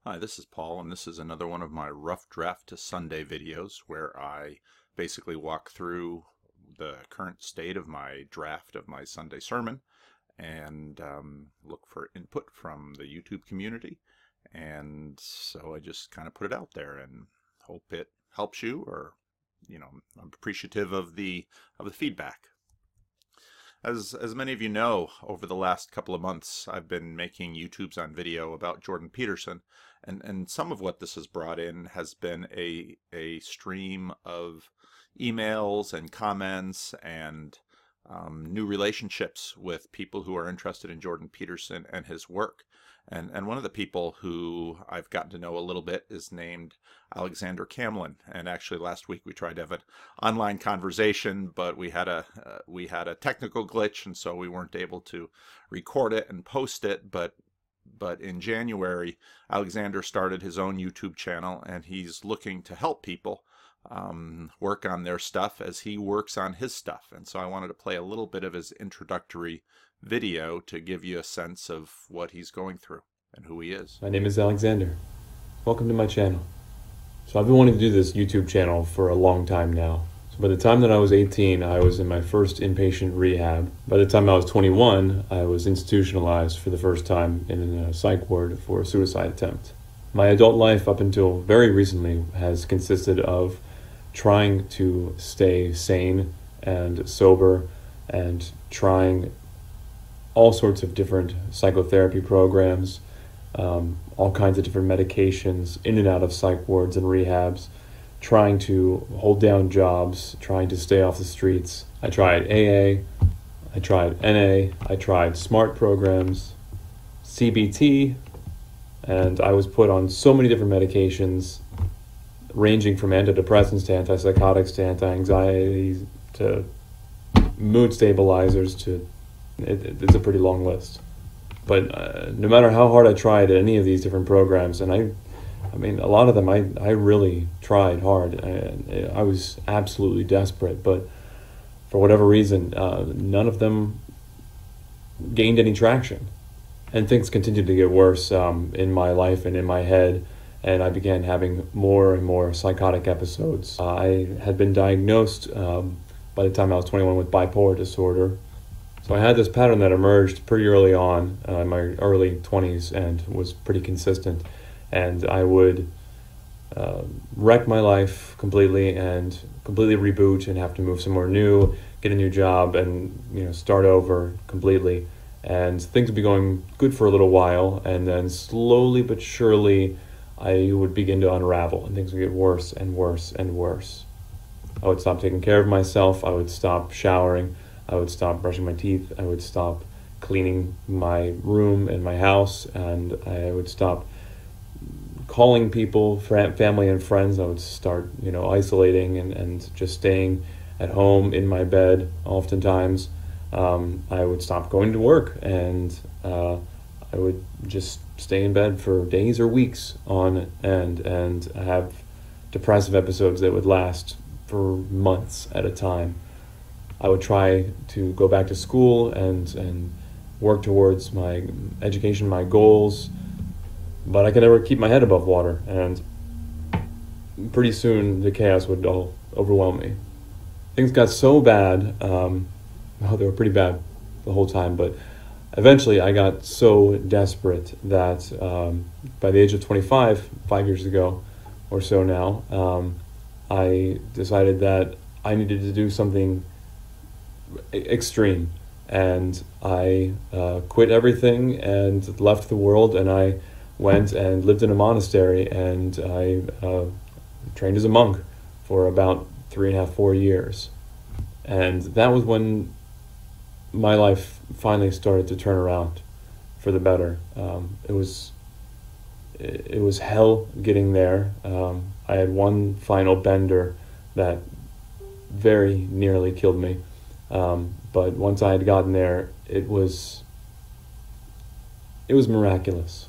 Hi, this is Paul, and this is another one of my Rough Draft to Sunday videos where I basically walk through the current state of my draft of my Sunday sermon and look for input from the YouTube community. And so I just kind of put it out there and hope it helps you, or I'm appreciative of the feedback. As many of you know, over the last couple of months, I've been making YouTubes on video about Jordan Peterson, and some of what this has brought in has been a stream of emails and comments and new relationships with people who are interested in Jordan Peterson and his work. And one of the people who I've gotten to know a little bit is named Alexander Camlin. And actually last week we tried to have an online conversation, but we had a technical glitch, and so we weren't able to record it and post it. But in January, Alexander started his own YouTube channel, and he's looking to help people work on their stuff as he works on his stuff. And so I wanted to play a little bit of his introductory video to give you a sense of what he's going through and who he is. My name is Alexander. Welcome to my channel. So I've been wanting to do this YouTube channel for a long time now. So by the time that I was 18, I was in my first inpatient rehab. By the time I was 21, I was institutionalized for the first time in a psych ward for a suicide attempt. My adult life up until very recently has consisted of trying to stay sane and sober and trying all sorts of different psychotherapy programs, all kinds of different medications, in and out of psych wards and rehabs, trying to hold down jobs, trying to stay off the streets. I tried AA, I tried NA, I tried SMART programs, CBT, and I was put on so many different medications, ranging from antidepressants to antipsychotics to anti-anxiety to mood stabilizers to it's a pretty long list. But no matter how hard I tried at any of these different programs, and I mean, a lot of them I really tried hard. I was absolutely desperate, but for whatever reason, none of them gained any traction. And things continued to get worse in my life and in my head, and I began having more and more psychotic episodes. I had been diagnosed by the time I was 21 with bipolar disorder. So I had this pattern that emerged pretty early on in my early 20s and was pretty consistent. And I would wreck my life completely and completely reboot and have to move somewhere new, get a new job, and start over completely. And things would be going good for a little while, and then slowly but surely I would begin to unravel, and things would get worse and worse and worse. I would stop taking care of myself. I would stop showering. I would stop brushing my teeth. I would stop cleaning my room and my house, and I would stop calling people, family and friends. I would start, isolating and just staying at home in my bed oftentimes. I would stop going to work, and I would just stay in bed for days or weeks on end and have depressive episodes that would last for months at a time. I would try to go back to school and work towards my education, my goals, but I could never keep my head above water, and pretty soon the chaos would all overwhelm me. Things got so bad, they were pretty bad the whole time, but eventually I got so desperate that by the age of 25, 5 years ago or so now, I decided that I needed to do something extreme, and I quit everything and left the world, and I went and lived in a monastery, and I trained as a monk for about 3.5, 4 years. And that was when my life finally started to turn around for the better. It was hell getting there. I had one final bender that very nearly killed me. But once I had gotten there, it was miraculous.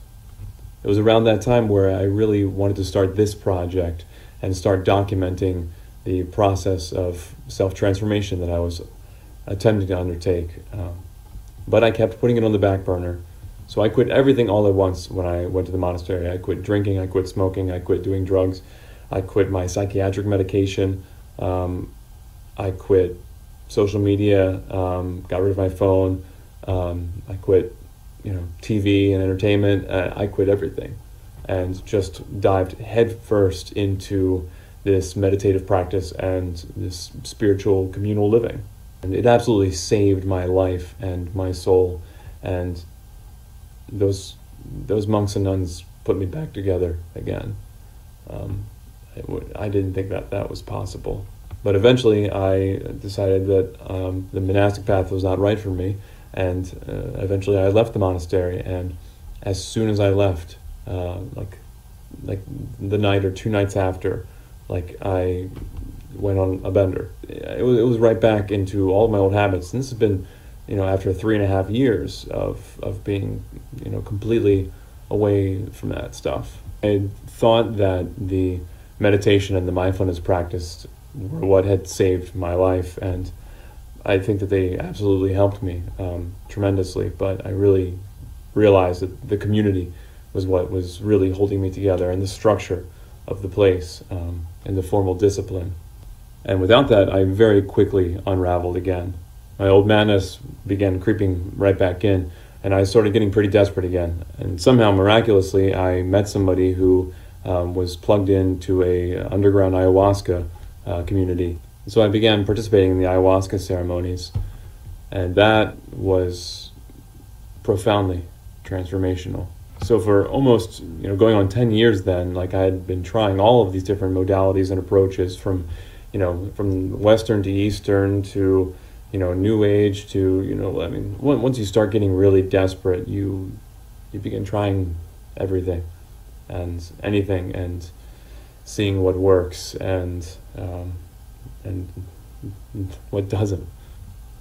It was around that time where I really wanted to start this project and start documenting the process of self-transformation that I was attempting to undertake. But I kept putting it on the back burner. So I quit everything all at once when I went to the monastery. I quit drinking, I quit smoking, I quit doing drugs, I quit my psychiatric medication, I quit social media, got rid of my phone, I quit, TV and entertainment. I quit everything, and just dived headfirst into this meditative practice and this spiritual communal living. And it absolutely saved my life and my soul. And those monks and nuns put me back together again. I didn't think that was possible. But eventually I decided that the monastic path was not right for me, and eventually I left the monastery. And as soon as I left, like the night or 2 nights after, I went on a bender. It was right back into all of my old habits. And this has been, after 3.5 years of being, completely away from that stuff. I thought that the meditation and the mindfulness practice were what had saved my life, and I think that they absolutely helped me tremendously. But I really realized that the community was what was really holding me together, and the structure of the place, and the formal discipline. And without that, I very quickly unraveled again. My old madness began creeping right back in, and I started getting pretty desperate again. And somehow, miraculously, I met somebody who was plugged into a underground ayahuasca community. So I began participating in the ayahuasca ceremonies, and that was profoundly transformational. So for almost, going on 10 years then, I had been trying all of these different modalities and approaches from Western to Eastern to, New Age to, once you start getting really desperate, you begin trying everything and anything and seeing what works and what doesn't.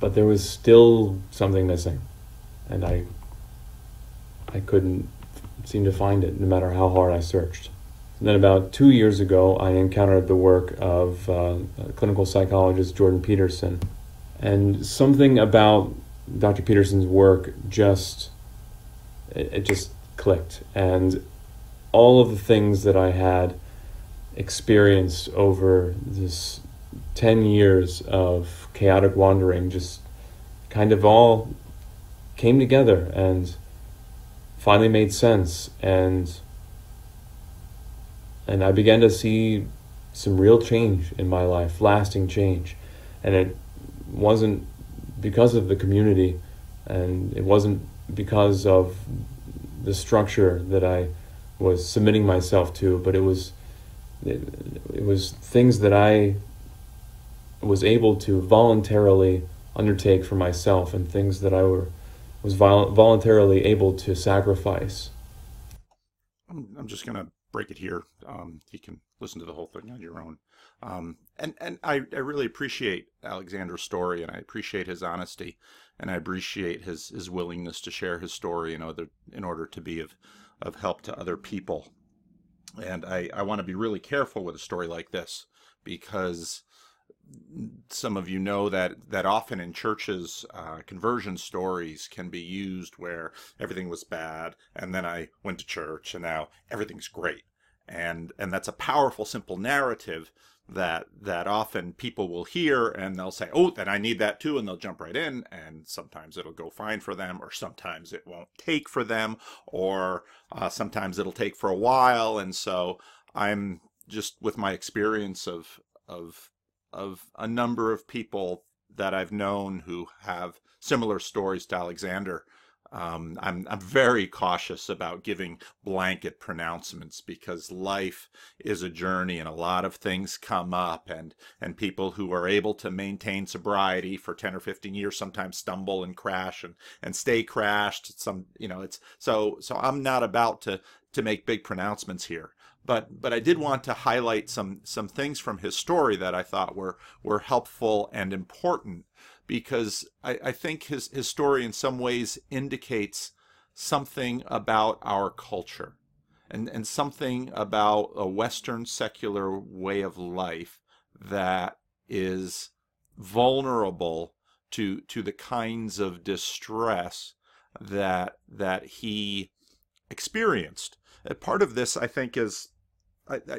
But there was still something missing, and I couldn't seem to find it, no matter how hard I searched. And then about 2 years ago, I encountered the work of clinical psychologist Jordan Peterson. And something about Dr. Peterson's work just clicked. And all of the things that I had experienced over this 10 years of chaotic wandering just kind of all came together and finally made sense, and I began to see some real change in my life, lasting change. And it wasn't because of the community, and it wasn't because of the structure that I was submitting myself to, but it was things that I was able to voluntarily undertake for myself, and things that I was voluntarily able to sacrifice. I'm just going to break it here. You can listen to the whole thing on your own. And I really appreciate Alexander's story, and I appreciate his honesty, and I appreciate his willingness to share his story in order to be of help to other people. And I want to be really careful with a story like this, because some of you know that often in churches, conversion stories can be used where everything was bad, and then I went to church, and now everything's great. And that's a powerful, simple narrative that often people will hear, and they'll say, oh, then I need that too, and they'll jump right in, and sometimes it'll go fine for them, or sometimes it won't take for them, or sometimes it'll take for a while. And so I'm just, with my experience of a number of people that I've known who have similar stories to Alexander, I'm very cautious about giving blanket pronouncements, because life is a journey and a lot of things come up, and people who are able to maintain sobriety for 10 or 15 years sometimes stumble and crash and stay crashed. So I'm not about to make big pronouncements here. But I did want to highlight some things from his story that I thought were helpful and important, because I think his story in some ways indicates something about our culture and something about a Western secular way of life that is vulnerable to the kinds of distress that he experienced. Part of this, I think, is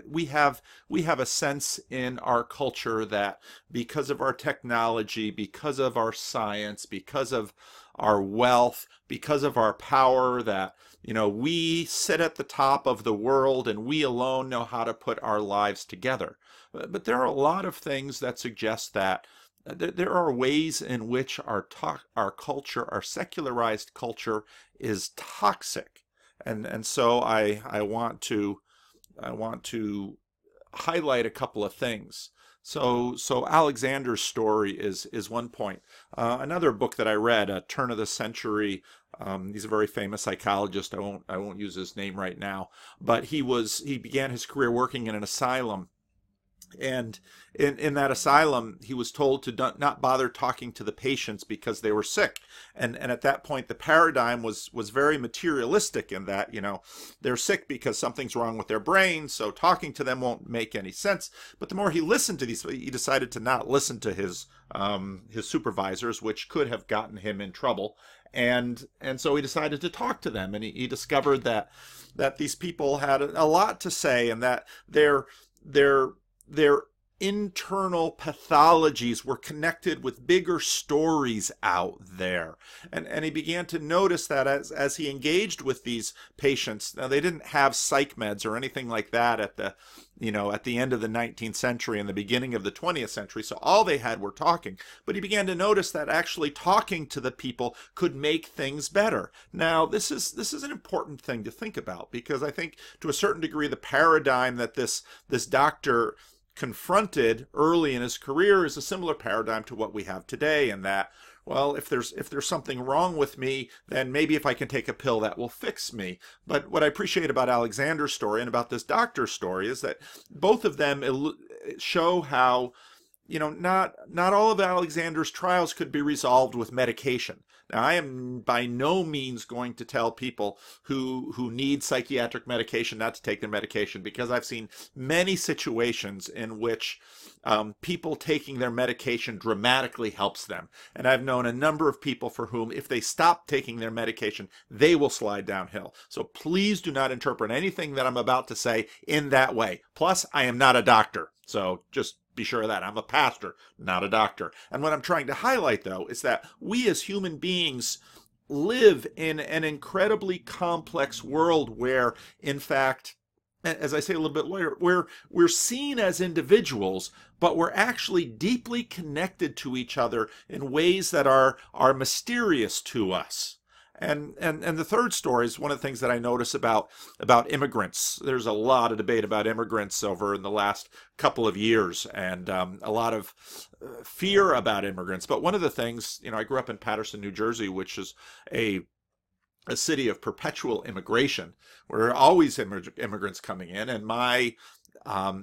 we have a sense in our culture that because of our technology, because of our science, because of our wealth, because of our power, that we sit at the top of the world and we alone know how to put our lives together. But there are a lot of things that suggest that there are ways in which our culture, our secularized culture, is toxic, and so I want to highlight a couple of things. So Alexander's story is one point. Another book that I read, Turn of the Century. He's a very famous psychologist. I won't use his name right now, but he began his career working in an asylum. And in that asylum, he was told to not bother talking to the patients because they were sick. And at that point, the paradigm was very materialistic in that, they're sick because something's wrong with their brain, so talking to them won't make any sense. But the more he listened to these, he decided to not listen to his supervisors, which could have gotten him in trouble. And so he decided to talk to them, and he discovered that these people had a lot to say, and that their internal pathologies were connected with bigger stories out there. And he began to notice that as he engaged with these patients. Now, they didn't have psych meds or anything like that at the end of the 19th century and the beginning of the 20th century, so all they had were talking. But he began to notice that actually talking to the people could make things better. Now, this is an important thing to think about, because I think to a certain degree the paradigm that this doctor confronted early in his career is a similar paradigm to what we have today, and that, well, if there's something wrong with me, then maybe if I can take a pill that will fix me. But what I appreciate about Alexander's story and about this doctor's story is that both of them show how not all of Alexander's trials could be resolved with medication. Now, I am by no means going to tell people who need psychiatric medication not to take their medication, because I've seen many situations in which people taking their medication dramatically helps them. And I've known a number of people for whom, if they stop taking their medication, they will slide downhill. So please do not interpret anything that I'm about to say in that way. Plus, I am not a doctor, so just be sure of that. I'm a pastor, not a doctor. And what I'm trying to highlight, though, is that we as human beings live in an incredibly complex world where, in fact, as I say a little bit later, we're seen as individuals, but we're actually deeply connected to each other in ways that are mysterious to us. And the third story is one of the things that I notice about immigrants. There's a lot of debate about immigrants over in the last couple of years, and a lot of fear about immigrants. But one of the things, I grew up in Paterson, New Jersey, which is a city of perpetual immigration, where there are always immigrants coming in, and my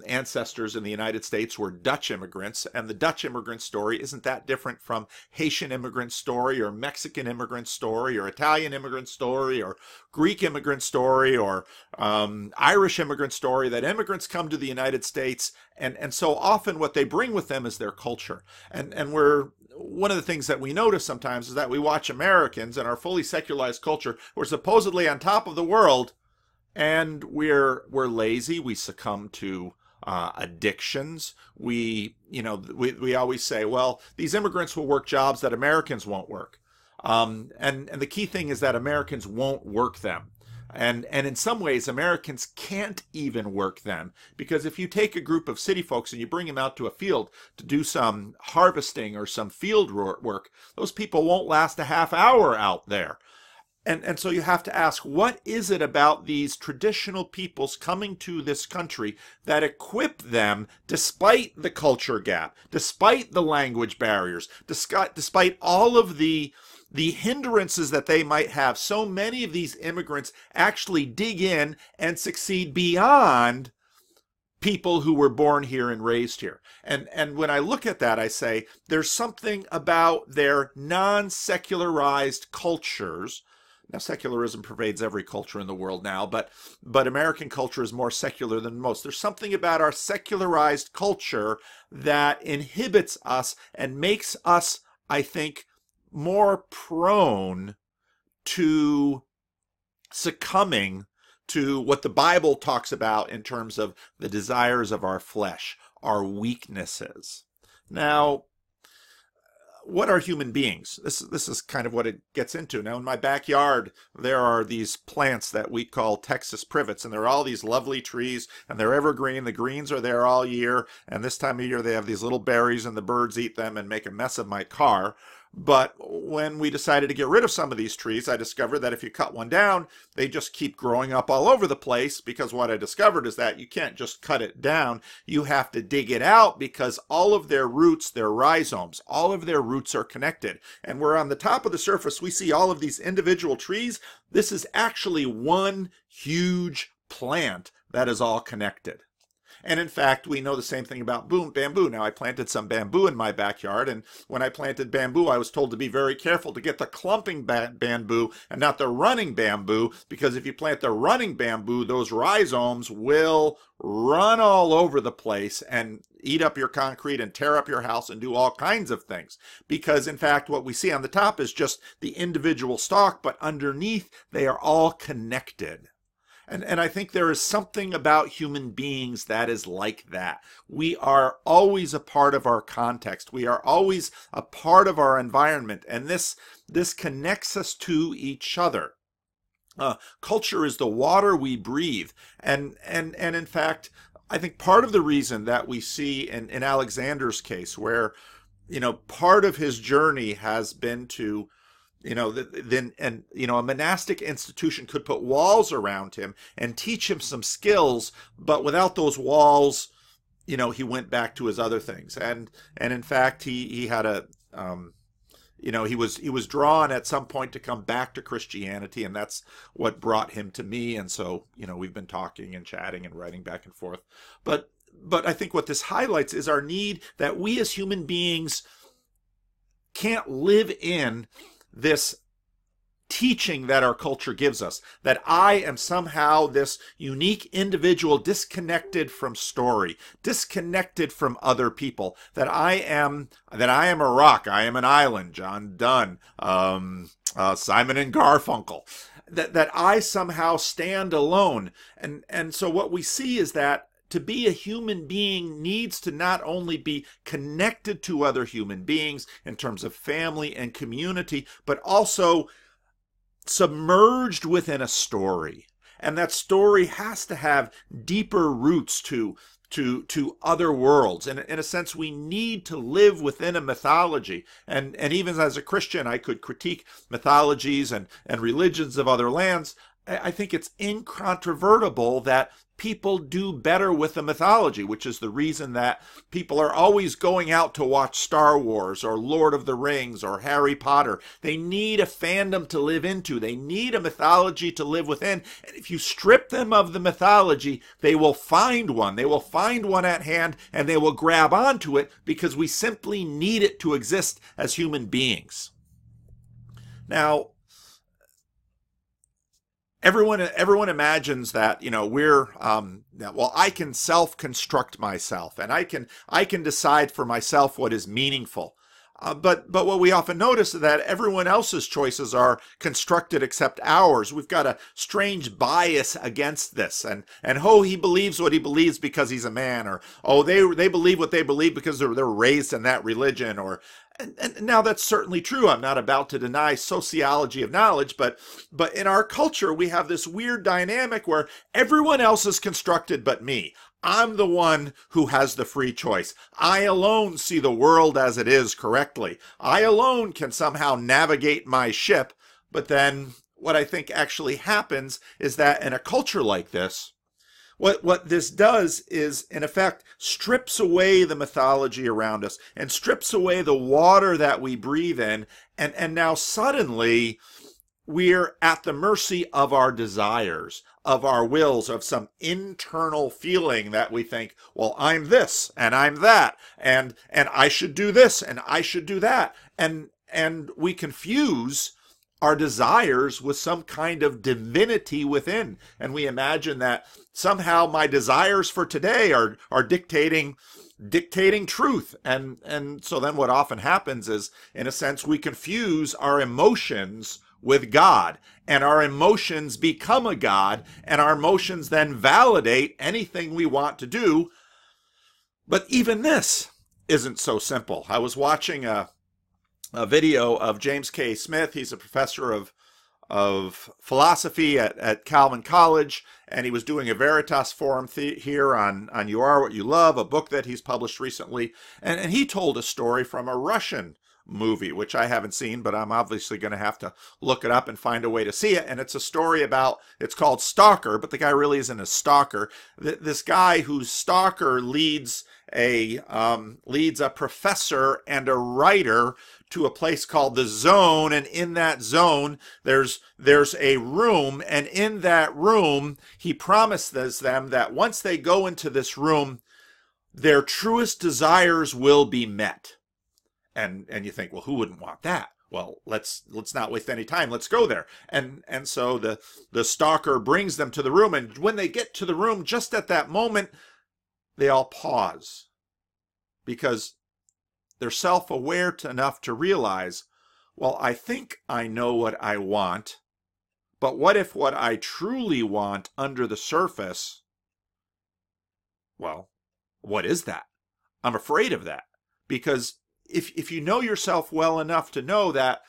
ancestors in the United States were Dutch immigrants, and the Dutch immigrant story isn't that different from Haitian immigrant story or Mexican immigrant story or Italian immigrant story or Greek immigrant story or Irish immigrant story, that immigrants come to the United States, and so often what they bring with them is their culture. And one of the things that we notice sometimes is that we watch Americans in our fully secularized culture, we're supposedly on top of the world, and we're lazy. We succumb to addictions. We always say, well, these immigrants will work jobs that Americans won't work. And the key thing is that Americans won't work them. And in some ways, Americans can't even work them, because if you take a group of city folks and you bring them out to a field to do some harvesting or some field work, those people won't last a half hour out there. And so you have to ask, what is it about these traditional peoples coming to this country that equip them, despite the culture gap, despite the language barriers, despite all of the hindrances that they might have? So many of these immigrants actually dig in and succeed beyond people who were born here and raised here. And when I look at that, I say there's something about their non-secularized cultures. Now, secularism pervades every culture in the world now, but American culture is more secular than most. There's something about our secularized culture that inhibits us and makes us, I think, more prone to succumbing to what the Bible talks about in terms of the desires of our flesh, our weaknesses. Now, what are human beings? This is kind of what it gets into. Now, in my backyard, there are these plants that we call Texas privets, and there are all these lovely trees, and they're evergreen. The greens are there all year, and this time of year they have these little berries, and the birds eat them and make a mess of my car. But when we decided to get rid of some of these trees, I discovered that if you cut one down, they just keep growing up all over the place, because what I discovered is that you can't just cut it down. You have to dig it out, because all of their roots, their rhizomes, all of their roots are connected. And where on the top of the surface we see all of these individual trees, this is actually one huge plant that is all connected. And in fact, we know the same thing about bamboo. Now, I planted some bamboo in my backyard, and when I planted bamboo, I was told to be very careful to get the clumping bamboo and not the running bamboo, because if you plant the running bamboo, those rhizomes will run all over the place and eat up your concrete and tear up your house and do all kinds of things. Because, in fact, what we see on the top is just the individual stalk, but underneath, they are all connected. And I think there is something about human beings that is like that. We are always a part of our context. We are always a part of our environment. And this connects us to each other. Culture is the water we breathe. And in fact, I think part of the reason that we see in Alexander's case, where, part of his journey has been to, a monastic institution could put walls around him and teach him some skills, but without those walls, he went back to his other things. And in fact, he had he was drawn at some point to come back to Christianity, and that's what brought him to me. And so, we've been talking and chatting and writing back and forth. But I think what this highlights is our need that we as human beings can't live in this teaching that our culture gives us, that I am somehow this unique individual disconnected from story, disconnected from other people, that I am a rock, I am an island, John Donne, Simon and Garfunkel, that I somehow stand alone. And so what we see is that to be a human being needs to not only be connected to other human beings in terms of family and community, but also submerged within a story. And that story has to have deeper roots to other worlds. And in a sense, we need to live within a mythology. And even as a Christian, I could critique mythologies and religions of other lands. I think it's incontrovertible that people do better with the mythology, which is the reason that people are always going out to watch Star Wars or Lord of the Rings or Harry Potter. They need a fandom to live into. They need a mythology to live within. And if you strip them of the mythology, they will find one. They will find one at hand, and they will grab onto it because we simply need it to exist as human beings. Now, Everyone imagines that, I can self-construct myself, and I can decide for myself what is meaningful. But what we often notice is that everyone else's choices are constructed except ours. We've got a strange bias against this, and he believes what he believes because he's a man, or they believe what they believe because they're raised in that religion, and now that's certainly true. I'm not about to deny sociology of knowledge, but in our culture we have this weird dynamic where everyone else is constructed but me. I'm the one who has the free choice. I alone see the world as it is correctly. I alone can somehow navigate my ship. But then what I think actually happens is that in a culture like this, what this does is, in effect, strips away the mythology around us and strips away the water that we breathe in. And now suddenly we're at the mercy of our desires, of our wills, of some internal feeling that we think, well, I'm this and I'm that, and I should do this and I should do that. And we confuse our desires with some kind of divinity within. And we imagine that somehow my desires for today are dictating truth. And so then what often happens is, in a sense, we confuse our emotions with God, and our emotions become a God, and our emotions then validate anything we want to do. But even this isn't so simple. I was watching a video of James K. Smith. He's a professor of philosophy at Camlin College, and he was doing a Veritas forum here on You Are What You Love, a book that he's published recently, and he told a story from a Russian movie, which I haven't seen, but I'm obviously going to have to look it up and find a way to see it. And it's a story about, it's called Stalker, but the guy really isn't a stalker. This guy whose stalker leads a professor and a writer to a place called the Zone, and in that zone there's a room, and in that room he promises them that once they go into this room, their truest desires will be met. And you think, well, who wouldn't want that? Well, let's not waste any time. Let's go there. And so the stalker brings them to the room, and when they get to the room, just at that moment, they all pause, because they're self-aware enough to realize, well, I think I know what I want, but what if what I truly want under the surface, well, what is that? I'm afraid of that, because if you know yourself well enough to know that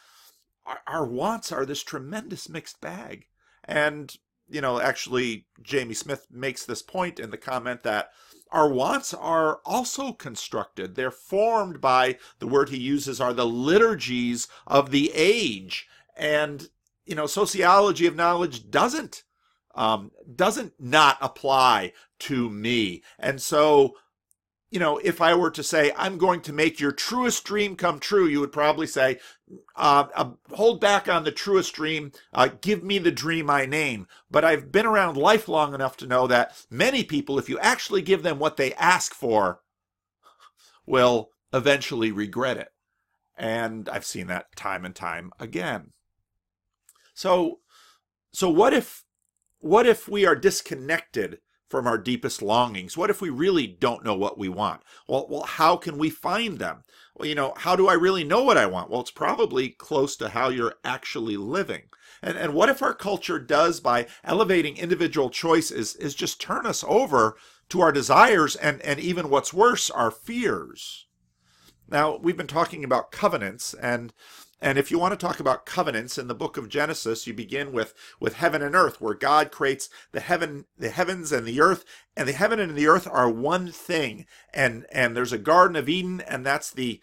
our wants are this tremendous mixed bag. And, actually, Jamie Smith makes this point in the comment that our wants are also constructed. They're formed by, the word he uses are the liturgies of the age. And, sociology of knowledge doesn't not apply to me. And so, if I were to say, I'm going to make your truest dream come true, you would probably say, hold back on the truest dream, give me the dream I name. But I've been around life long enough to know that many people, if you actually give them what they ask for, will eventually regret it. And I've seen that time and time again. So what if we are disconnected from our deepest longings? What if we really don't know what we want? Well, how can we find them? Well, how do I really know what I want? Well, it's probably close to how you're actually living. And what if our culture does, by elevating individual choice, is just turn us over to our desires and even what's worse, our fears? Now, we've been talking about covenants, and if you want to talk about covenants, in the book of Genesis, you begin with heaven and earth, where God creates the heavens and the earth, and the heaven and the earth are one thing. And there's a Garden of Eden, and that's the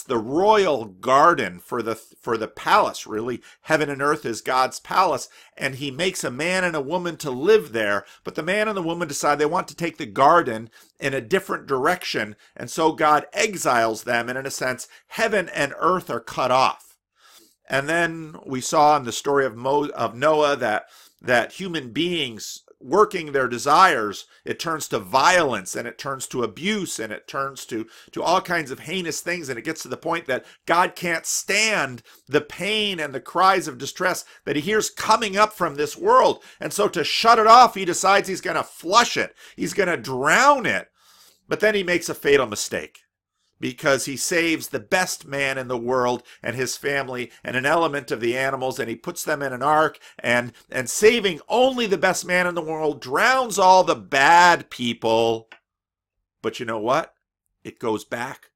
royal garden for the palace, really. Heaven and earth is God's palace, and he makes a man and a woman to live there, but the man and the woman decide they want to take the garden in a different direction, and so God exiles them, and in a sense, heaven and earth are cut off. And then we saw in the story of Noah that human beings working their desires, it turns to violence, and it turns to abuse, and it turns to all kinds of heinous things, and it gets to the point that God can't stand the pain and the cries of distress that he hears coming up from this world. And so to shut it off, he decides he's going to flush it. He's going to drown it. But then he makes a fatal mistake, because he saves the best man in the world and his family and an element of the animals, and he puts them in an ark, and saving only the best man in the world drowns all the bad people. But you know what? It goes back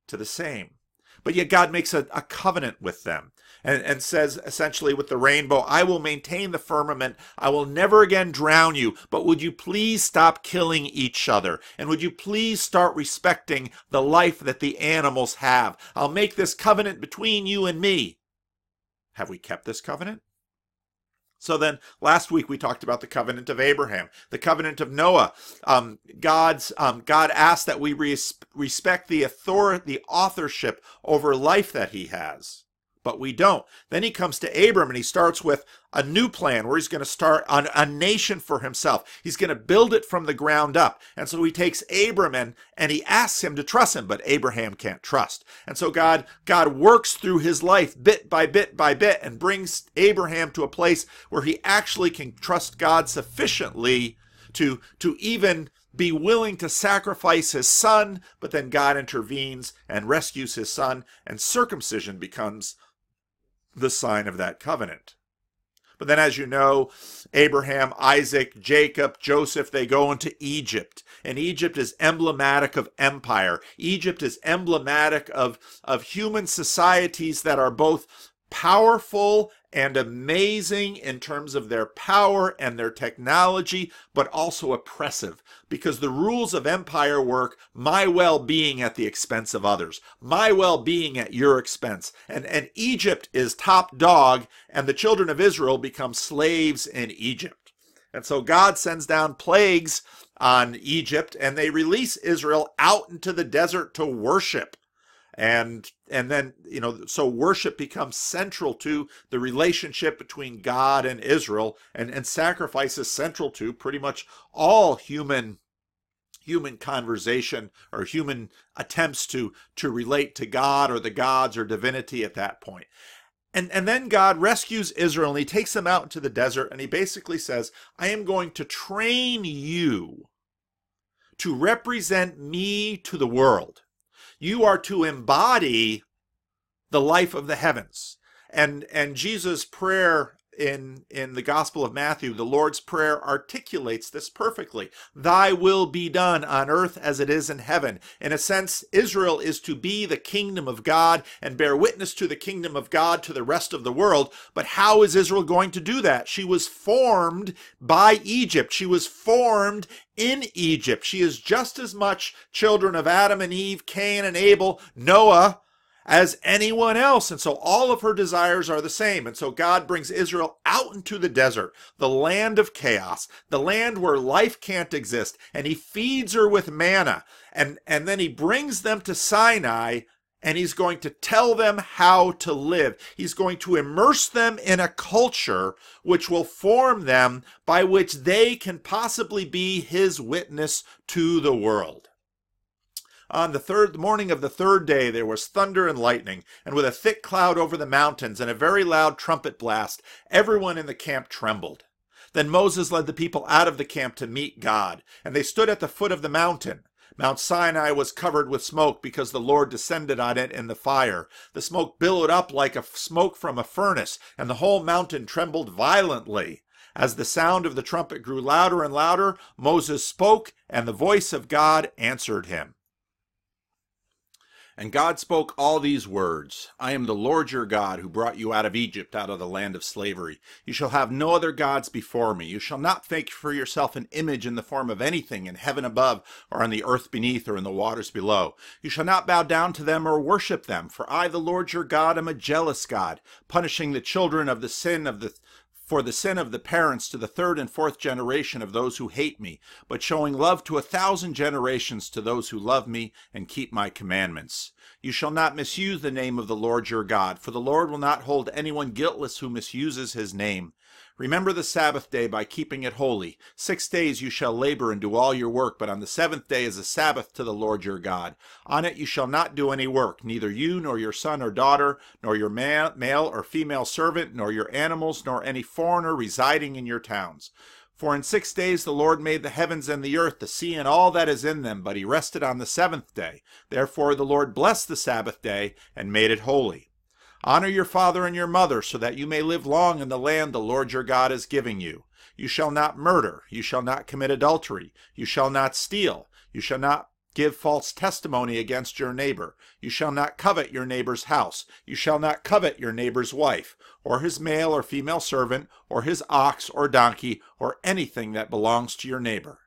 to the same. But yet God makes a covenant with them, and says essentially with the rainbow, I will maintain the firmament. I will never again drown you, but would you please stop killing each other? And would you please start respecting the life that the animals have? I'll make this covenant between you and me. Have we kept this covenant? So then last week we talked about the covenant of Abraham, the covenant of Noah. God asked that we respect the authorship over life that he has, but we don't. Then he comes to Abram, and he starts with a new plan where he's going to start a nation for himself. He's going to build it from the ground up. And so he takes Abram and he asks him to trust him, but Abraham can't trust. And so God works through his life bit by bit by bit, and brings Abraham to a place where he actually can trust God sufficiently to even be willing to sacrifice his son. But then God intervenes and rescues his son, and circumcision becomes the sign of that covenant. But then, as you know, Abraham, Isaac, Jacob, Joseph, they go into Egypt. And Egypt is emblematic of empire. Egypt is emblematic of human societies that are both powerful and amazing in terms of their power and their technology, but also oppressive, because the rules of empire work my well-being at the expense of others, my well-being at your expense. And Egypt is top dog, and the children of Israel become slaves in Egypt. And so God sends down plagues on Egypt, and they release Israel out into the desert to worship. And then, so worship becomes central to the relationship between God and Israel, and sacrifice is central to pretty much all human conversation or human attempts to relate to God or the gods or divinity at that point. And then God rescues Israel, and he takes them out into the desert, and he basically says, I am going to train you to represent me to the world. You are to embody the life of the heavens. And Jesus' prayer in the Gospel of Matthew, the Lord's Prayer, articulates this perfectly. Thy will be done on earth as it is in heaven. In a sense, Israel is to be the kingdom of God and bear witness to the kingdom of God to the rest of the world. But how is Israel going to do that? She was formed by Egypt. She was formed in Egypt. She is just as much children of Adam and Eve, Cain and Abel, Noah, as anyone else. And so all of her desires are the same. And so God brings Israel out into the desert, the land of chaos, the land where life can't exist, and he feeds her with manna. And then he brings them to Sinai, and he's going to tell them how to live. He's going to immerse them in a culture which will form them, by which they can possibly be his witness to the world. On the morning of the third day, there was thunder and lightning, and with a thick cloud over the mountains and a very loud trumpet blast, everyone in the camp trembled. Then Moses led the people out of the camp to meet God, and they stood at the foot of the mountain. Mount Sinai was covered with smoke because the Lord descended on it in the fire. The smoke billowed up like a smoke from a furnace, and the whole mountain trembled violently. As the sound of the trumpet grew louder and louder, Moses spoke, and the voice of God answered him. And God spoke all these words, I am the Lord your God, who brought you out of Egypt, out of the land of slavery. You shall have no other gods before me. You shall not make for yourself an image in the form of anything in heaven above, or on the earth beneath, or in the waters below. You shall not bow down to them or worship them, for I, the Lord your God, am a jealous God, punishing the children for the sin of the parents to the third and fourth generation of those who hate me, but showing love to 1,000 generations to those who love me and keep my commandments. You shall not misuse the name of the Lord your God, for the Lord will not hold anyone guiltless who misuses his name. Remember the Sabbath day by keeping it holy. 6 days you shall labor and do all your work, but on the seventh day is a Sabbath to the Lord your God. On it you shall not do any work, neither you nor your son or daughter, nor your male or female servant, nor your animals, nor any foreigner residing in your towns. For in 6 days the Lord made the heavens and the earth, the sea and all that is in them, but he rested on the seventh day. Therefore the Lord blessed the Sabbath day and made it holy. Honor your father and your mother, so that you may live long in the land the Lord your God is giving you. You shall not murder. You shall not commit adultery. You shall not steal. You shall not give false testimony against your neighbor. You shall not covet your neighbor's house. You shall not covet your neighbor's wife, or his male or female servant, or his ox or donkey, or anything that belongs to your neighbor.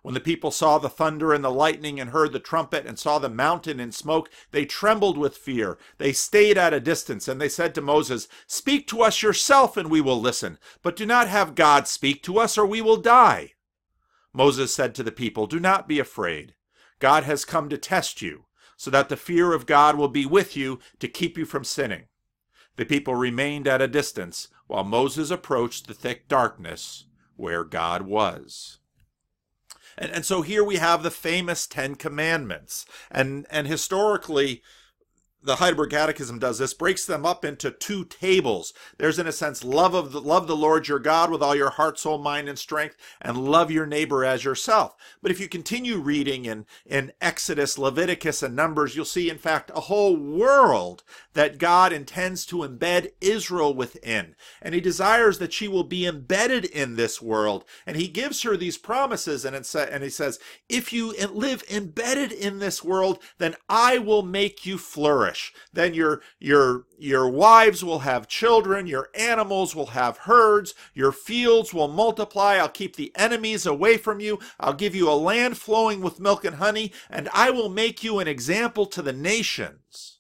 When the people saw the thunder and the lightning and heard the trumpet and saw the mountain in smoke, they trembled with fear. They stayed at a distance, and they said to Moses, Speak to us yourself, and we will listen. But do not have God speak to us, or we will die. Moses said to the people, Do not be afraid. God has come to test you, so that the fear of God will be with you to keep you from sinning. The people remained at a distance, while Moses approached the thick darkness where God was. And so here we have the famous 10 Commandments. And historically, the Heidelberg Catechism does this, breaks them up into two tables. There's, in a sense, love the Lord your God with all your heart, soul, mind, and strength, and love your neighbor as yourself. But if you continue reading in Exodus, Leviticus, and Numbers, you'll see, in fact, a whole world that God intends to embed Israel within. And he desires that she will be embedded in this world. And he gives her these promises, and he says, if you live embedded in this world, then I will make you flourish. Then your wives will have children, your animals will have herds, your fields will multiply, I'll keep the enemies away from you, I'll give you a land flowing with milk and honey, and I will make you an example to the nations.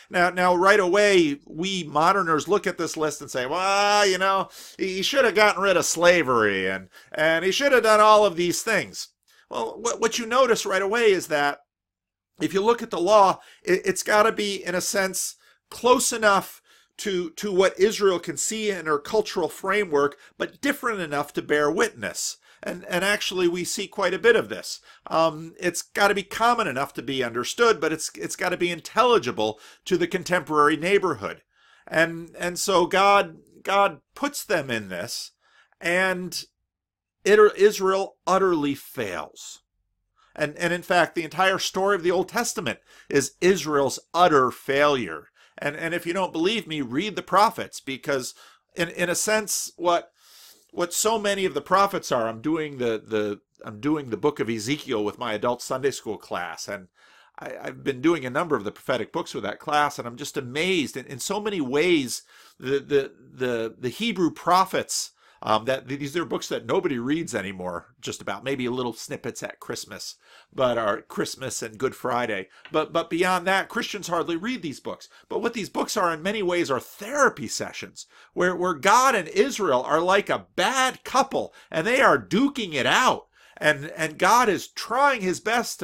Now, right away, we moderners look at this list and say, well, you know, he should have gotten rid of slavery, and he should have done all of these things. Well, what you notice right away is that if you look at the law, it's got to be, in a sense, close enough to what Israel can see in her cultural framework, but different enough to bear witness. And actually, we see quite a bit of this. It's got to be common enough to be understood, but it's got to be intelligible to the contemporary neighborhood. And so God puts them in this, and Israel utterly fails. And in fact, the entire story of the Old Testament is Israel's utter failure. And if you don't believe me, read the prophets, because in a sense, what so many of the prophets are, I'm doing the book of Ezekiel with my adult Sunday school class, and I've been doing a number of the prophetic books with that class, and I'm just amazed in so many ways the Hebrew prophets. That these are books that nobody reads anymore, just about, maybe little snippets at Christmas, but are Christmas and Good Friday. But beyond that, Christians hardly read these books. But what these books are in many ways are therapy sessions, where God and Israel are like a bad couple, and they are duking it out. And God is trying his best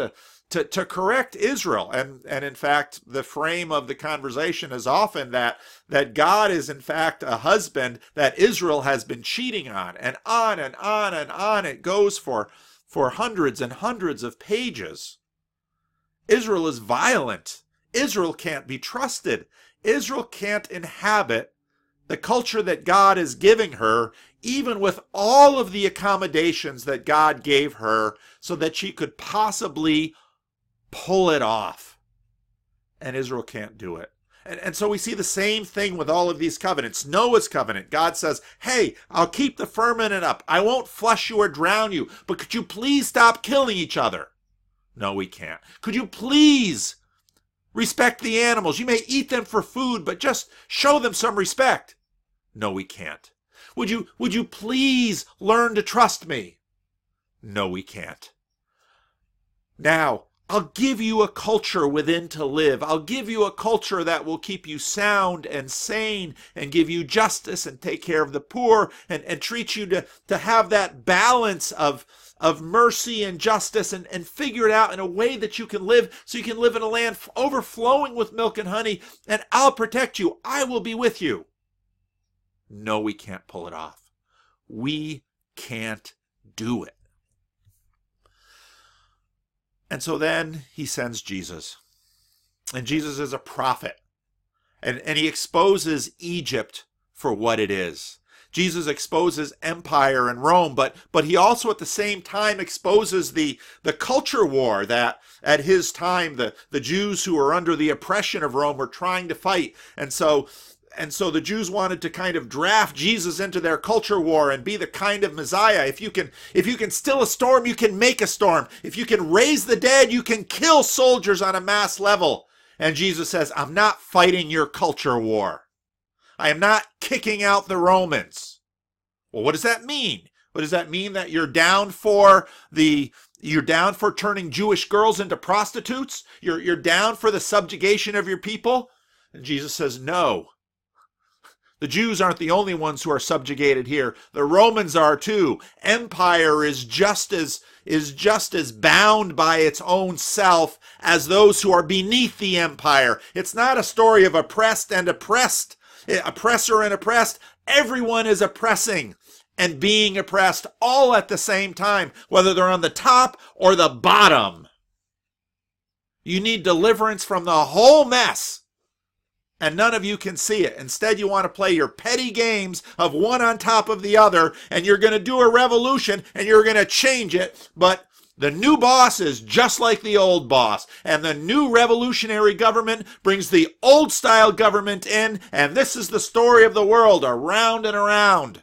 to correct Israel. And in fact, the frame of the conversation is often that God is in fact a husband that Israel has been cheating on, and on and on and on it goes for hundreds and hundreds of pages. Israel is violent. Israel can't be trusted. Israel can't inhabit the culture that God is giving her, even with all of the accommodations that God gave her, so that she could possibly pull it off. And Israel can't do it. And so we see the same thing with all of these covenants. Noah's covenant, God says, hey, I'll keep the firmament up. I won't flush you or drown you, but could you please stop killing each other? No, we can't. Could you please respect the animals? You may eat them for food, but just show them some respect. No, we can't. Would you please learn to trust me? No, we can't. Now, I'll give you a culture within to live. I'll give you a culture that will keep you sound and sane and give you justice and take care of the poor and treat you to have that balance of mercy and justice and figure it out in a way that you can live, so you can live in a land overflowing with milk and honey, and I'll protect you. I will be with you. No, we can't pull it off. We can't do it. And so then he sends Jesus. And Jesus is a prophet. And he exposes Egypt for what it is. Jesus exposes empire and Rome, but he also at the same time exposes the culture war that at his time the Jews who were under the oppression of Rome were trying to fight. And so the Jews wanted to kind of draft Jesus into their culture war and be the kind of Messiah. If you can still a storm, you can make a storm. If you can raise the dead, you can kill soldiers on a mass level. And Jesus says, I'm not fighting your culture war. I am not kicking out the Romans. Well, what does that mean? What does that mean? That you're down for turning Jewish girls into prostitutes? You're down for the subjugation of your people? And Jesus says, no. The Jews aren't the only ones who are subjugated here. The Romans are too. Empire is just as bound by its own self as those who are beneath the empire. It's not a story of oppressed and oppressed, oppressor and oppressed. Everyone is oppressing and being oppressed all at the same time, whether they're on the top or the bottom. You need deliverance from the whole mess. And none of you can see it. Instead, you want to play your petty games of one on top of the other, and you're going to do a revolution, and you're going to change it, but the new boss is just like the old boss, and the new revolutionary government brings the old style government in, and this is the story of the world, around and around.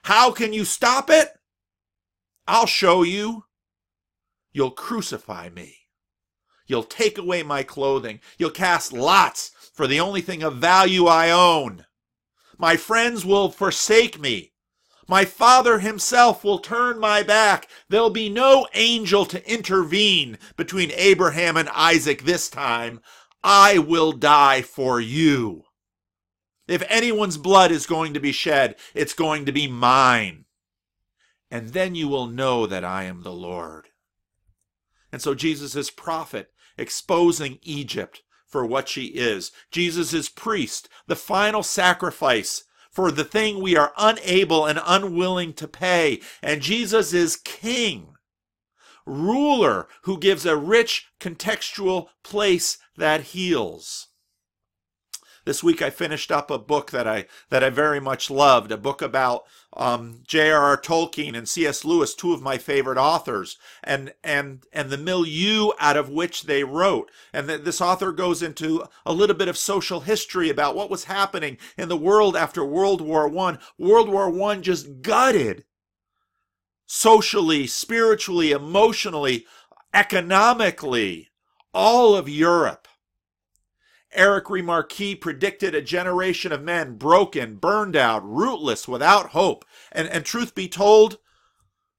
How can you stop it? I'll show you. You'll crucify me. You'll take away my clothing. You'll cast lots for the only thing of value I own. My friends will forsake me. My Father himself will turn my back. There'll be no angel to intervene between Abraham and Isaac this time. I will die for you. If anyone's blood is going to be shed, it's going to be mine. And then you will know that I am the Lord. And so Jesus is prophet, exposing Egypt for what she is. Jesus is priest, the final sacrifice for the thing we are unable and unwilling to pay. And Jesus is king, ruler, who gives a rich contextual place that heals. This week I finished up a book that I very much loved, a book about J.R.R. Tolkien and C.S. Lewis, two of my favorite authors, and the milieu out of which they wrote. And this author goes into a little bit of social history about what was happening in the world after World War I. World War I just gutted socially, spiritually, emotionally, economically, all of Europe. Eric Remarque predicted a generation of men broken, burned out, rootless, without hope. And truth be told,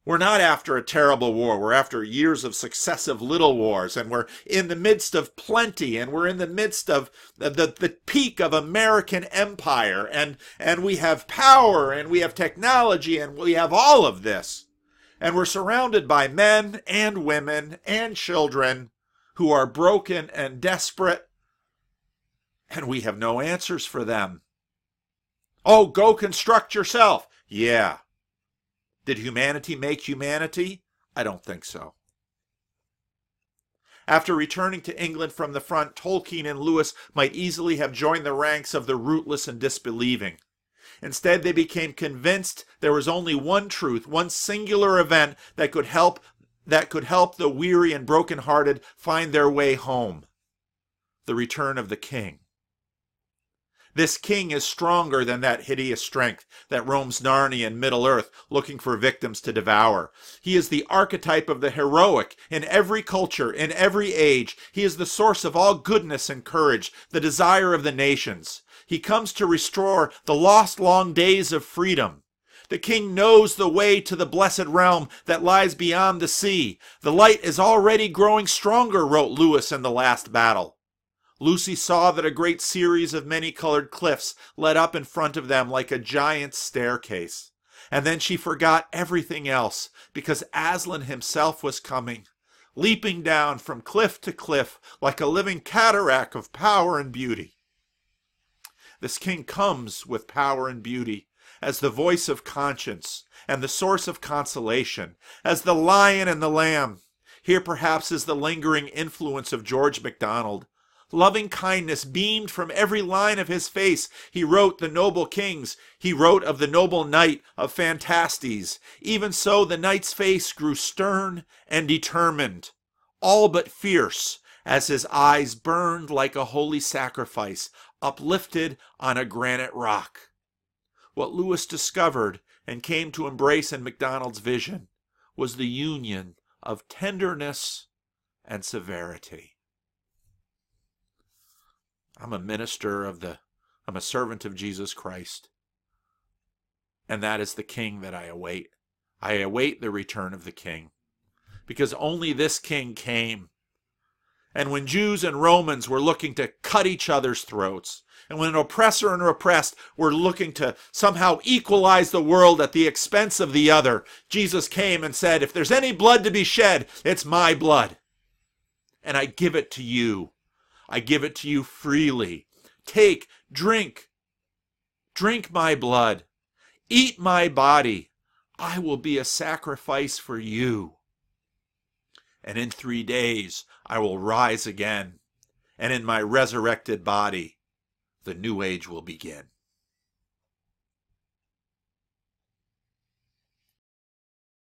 we're not after a terrible war. We're after years of successive little wars. And we're in the midst of plenty. And we're in the midst of the peak of American empire. And we have power. And we have technology. And we have all of this. And we're surrounded by men and women and children who are broken and desperate. And we have no answers for them. Oh, go construct yourself. Yeah. Did humanity make humanity? I don't think so. After returning to England from the front, Tolkien and Lewis might easily have joined the ranks of the rootless and disbelieving. Instead, they became convinced there was only one truth, one singular event that could help the weary and broken-hearted find their way home. The return of the king. This king is stronger than that hideous strength that roams Narnia and Middle-earth looking for victims to devour. He is the archetype of the heroic in every culture, in every age. He is the source of all goodness and courage, the desire of the nations. He comes to restore the lost long days of freedom. The king knows the way to the blessed realm that lies beyond the sea. The light is already growing stronger, wrote Lewis in The Last Battle. Lucy saw that a great series of many-colored cliffs led up in front of them like a giant staircase. And then she forgot everything else, because Aslan himself was coming, leaping down from cliff to cliff like a living cataract of power and beauty. This king comes with power and beauty, as the voice of conscience and the source of consolation, as the lion and the lamb. Here perhaps is the lingering influence of George MacDonald. Loving kindness beamed from every line of his face. He wrote the noble kings. He wrote of the noble knight of Fantastes. Even so, the knight's face grew stern and determined, all but fierce, as his eyes burned like a holy sacrifice uplifted on a granite rock. What Lewis discovered and came to embrace in MacDonald's vision was the union of tenderness and severity. I'm a servant of Jesus Christ. And that is the king that I await. I await the return of the king. Because only this king came. And when Jews and Romans were looking to cut each other's throats, and when an oppressor and oppressed were looking to somehow equalize the world at the expense of the other, Jesus came and said, if there's any blood to be shed, it's my blood. And I give it to you. I give it to you freely. Take, drink. Drink my blood. Eat my body. I will be a sacrifice for you. And in 3 days I will rise again. And in my resurrected body the new age will begin.